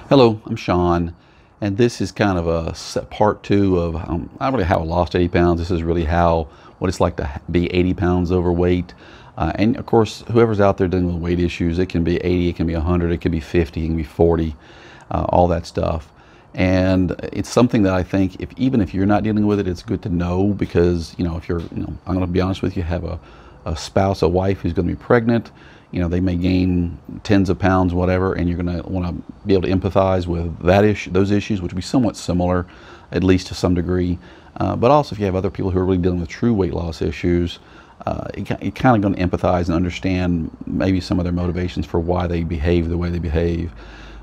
Hello, I'm Sean, and this is kind of a part two of not really how I lost 80 pounds. This is really what it's like to be 80 pounds overweight. And of course, whoever's out there dealing with weight issues, it can be 80, it can be 100, it can be 50, it can be 40, all that stuff. And it's something that I think even if you're not dealing with it, it's good to know because, if you're, I'm going to be honest with you, have a spouse, a wife who's going to be pregnant. They may gain tens of pounds, whatever, and you're going to want to be able to empathize with that issue, those issues, which will be somewhat similar, at least to some degree. But also, if you have other people who are really dealing with true weight loss issues, you're kind of going to empathize and understand maybe some of their motivations for why they behave the way they behave.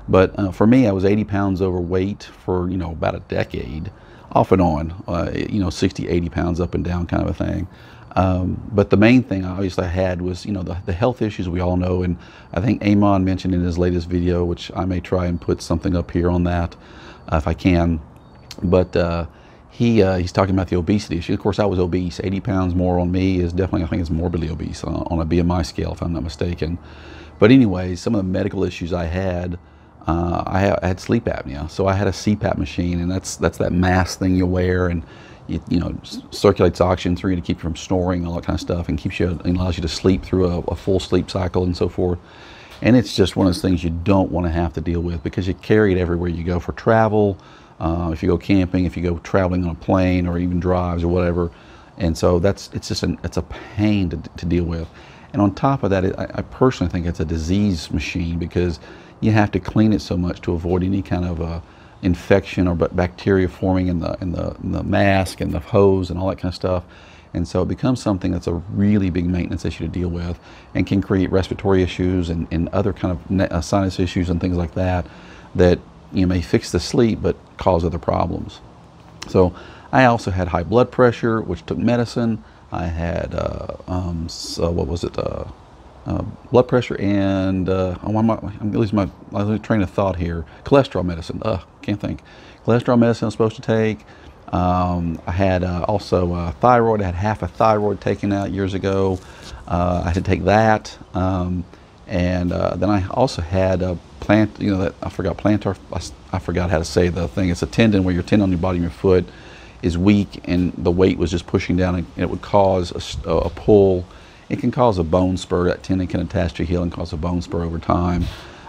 But for me, I was 80 pounds overweight for about a decade, off and on, 60, 80 pounds up and down kind of a thing. But the main thing obviously I had was, the health issues we all know, and I think Amon mentioned in his latest video, which I may try and put something up here on that if I can. But he's talking about the obesity issue. Of course, I was obese. 80 pounds more on me is definitely, I think, it's morbidly obese on a BMI scale, if I'm not mistaken. But anyways, some of the medical issues I had had sleep apnea, so I had a CPAP machine, and that's that mask thing you wear, and circulates oxygen through you to keep you from snoring, all that kind of stuff, and allows you to sleep through a full sleep cycle and so forth. And it's just one of those things you don't want to have to deal with because you carry it everywhere you go for travel, if you go camping, if you go traveling on a plane, or even drives or whatever. And so it's a pain to deal with. And on top of that, I personally think it's a disease machine because you have to clean it so much to avoid any kind of infection or bacteria forming in the mask and the hose and all that kind of stuff. And so it becomes something that's a really big maintenance issue to deal with, and can create respiratory issues and other kind of sinus issues and things like that you may fix the sleep but cause other problems. So I also had high blood pressure, which took medicine. I had blood pressure and I'm losing my train of thought here. Cholesterol medicine. Can't think. Cholesterol medicine I was supposed to take. I had also thyroid. I had half a thyroid taken out years ago. I had to take that. And then I also had a plant. I forgot plantar. I forgot how to say the thing. It's a tendon where your tendon on your body and your foot is weak, and the weight was just pushing down, and it would cause a pull. It can cause a bone spur. That tendon can attach to your heel and cause a bone spur over time.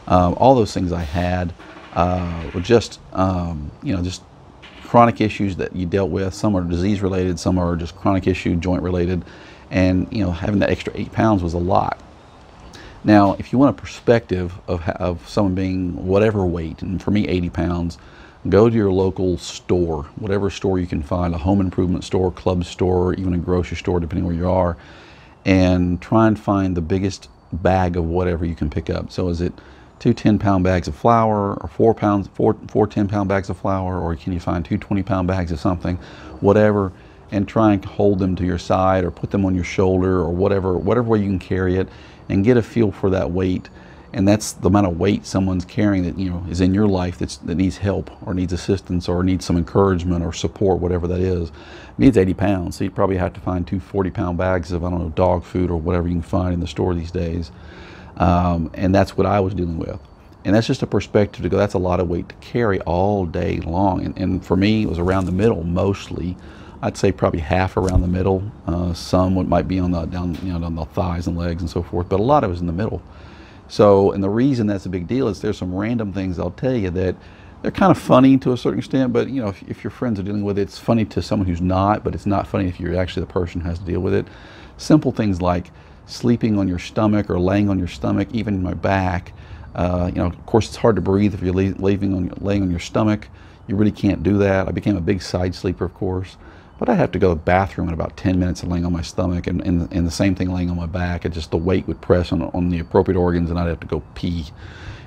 All those things I had were just chronic issues that you dealt with. Some are disease related, some are just chronic issue, joint related. And having that extra 8 pounds was a lot. Now, if you want a perspective of someone being whatever weight, and for me 80 pounds, go to your local store, whatever store you can find, a home improvement store, club store, even a grocery store, depending where you are, and try and find the biggest bag of whatever you can pick up. So is it 2 10-pound bags of flour, or 4 10-pound bags of flour, or can you find 2 20-pound bags of something, whatever, and try and hold them to your side or put them on your shoulder, or whatever way you can carry it, and get a feel for that weight. And that's the amount of weight someone's carrying that is in your life that needs help or needs assistance or needs some encouragement or support, whatever that is. Me, it's 80 pounds, so you probably have to find 2 40-pound bags of, I don't know, dog food or whatever you can find in the store these days. And that's what I was dealing with. And that's just a perspective to go, that's a lot of weight to carry all day long. And for me, it was around the middle mostly. I'd say probably half around the middle. Some might be on on the thighs and legs and so forth, but a lot of it was in the middle. So, and the reason that's a big deal is there's some random things I'll tell you that they're kind of funny to a certain extent, but if your friends are dealing with it, it's funny to someone who's not, but it's not funny if you're actually the person who has to deal with it. Simple things like sleeping on your stomach or laying on your stomach, even my back. Of course, it's hard to breathe if you're laying on your stomach. You really can't do that. I became a big side sleeper, of course. But I have to go to the bathroom in about 10 minutes of laying on my stomach, and the same thing laying on my back. It just, the weight would press on the appropriate organs, and I'd have to go pee.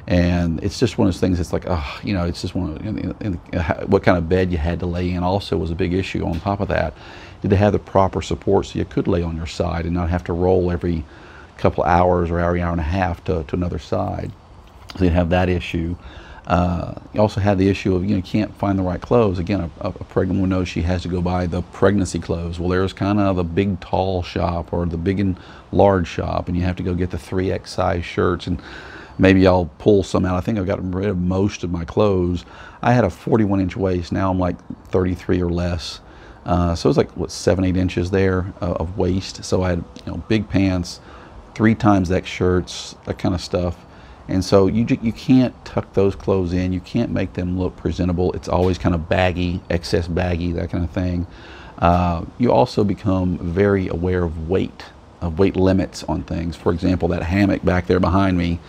And it's just one of those things. It's like, it's just what kind of bed you had to lay in also was a big issue. On top of that, did they have the proper support so you could lay on your side and not have to roll every couple hours or hour and a half to another side? So you'd have that issue. You also had the issue of, you can't find the right clothes. Again, a pregnant woman knows she has to go buy the pregnancy clothes. Well, there's kind of the big tall shop or the big and large shop, and you have to go get the 3X size shirts. And Maybe I'll pull some out. I think I've gotten rid of most of my clothes. I had a 41-inch waist. Now I'm like 33 or less. So it's like, what, 7-8 inches there of waist. So I had, you know, big pants, 3 times X shirts, that kind of stuff. And so you can't tuck those clothes in. You can't make them look presentable. It's always kind of baggy, excess baggy, that kind of thing. You also become very aware of weight limits on things. For example, that hammock back there behind me,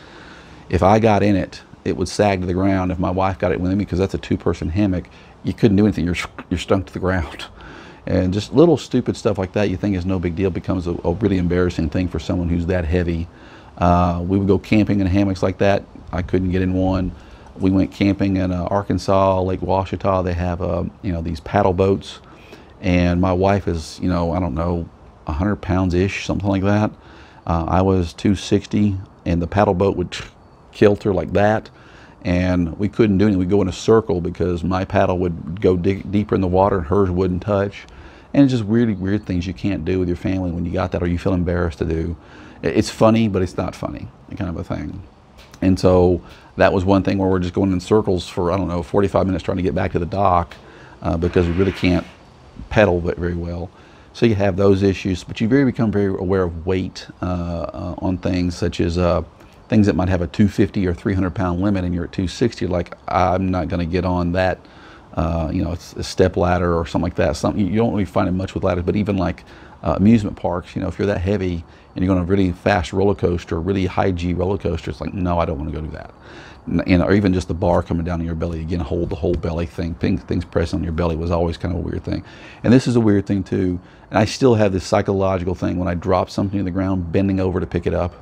if I got in it, it would sag to the ground. If my wife got it with me, because that's a 2-person hammock, you couldn't do anything. You're stuck to the ground. And just little stupid stuff like that you think is no big deal becomes a really embarrassing thing for someone who's that heavy. We would go camping in hammocks like that. I couldn't get in one. We went camping in Arkansas, Lake Washita. They have you know, these paddle boats, and my wife is, you know, I don't know, 100 pounds-ish, something like that. I was 260, and the paddle boat would kilter like that, and we couldn't do anything. We'd go in a circle because my paddle would go deeper in the water and hers wouldn't touch. And it's just really weird things you can't do with your family when you got that, or you feel embarrassed to do. It's funny, but it's not funny, kind of a thing. And so that was one thing where we're just going in circles for, I don't know, 45 minutes trying to get back to the dock because we really can't pedal very well. So you have those issues, but you become very aware of weight on things, such as things that might have a 250 or 300 pound limit, and you're at 260. Like, I'm not going to get on that. You know, it's a step ladder or something like that. Something you don't really find it much with ladders, but even like amusement parks, you know, if you're that heavy and you're going on a really fast roller coaster, really high G roller coaster, it's like, no, I don't want to go do that. You know, or even just the bar coming down on your belly, again, hold the whole belly thing, things pressing on your belly was always kind of a weird thing. And this is a weird thing too. And I still have this psychological thing when I drop something to the ground, bending over to pick it up.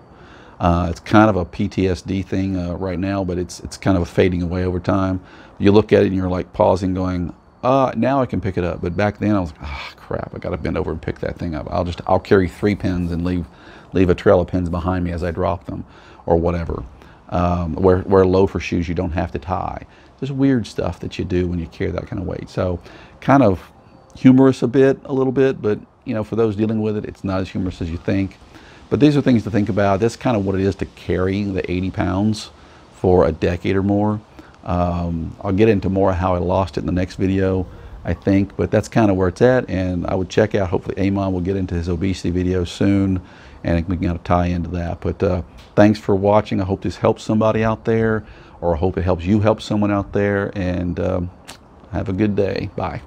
It's kind of a PTSD thing right now, but it's kind of fading away over time. You look at it and you're like pausing, going, now I can pick it up. But back then I was like, oh crap, I got to bend over and pick that thing up. I'll carry 3 pins and leave a trail of pins behind me as I drop them, or whatever. Wear loafer shoes you don't have to tie. There's weird stuff that you do when you carry that kind of weight. So kind of humorous a little bit, but you know, for those dealing with it, it's not as humorous as you think. But these are things to think about. That's kind of what it is to carry the 80 pounds for a decade or more. I'll get into more of how I lost it in the next video, I think, but that's kind of where it's at. And I would check out, hopefully Amon will get into his obesity video soon, and we can kind of tie into that. But thanks for watching. I hope this helps somebody out there, or I hope it helps you help someone out there, and have a good day. Bye.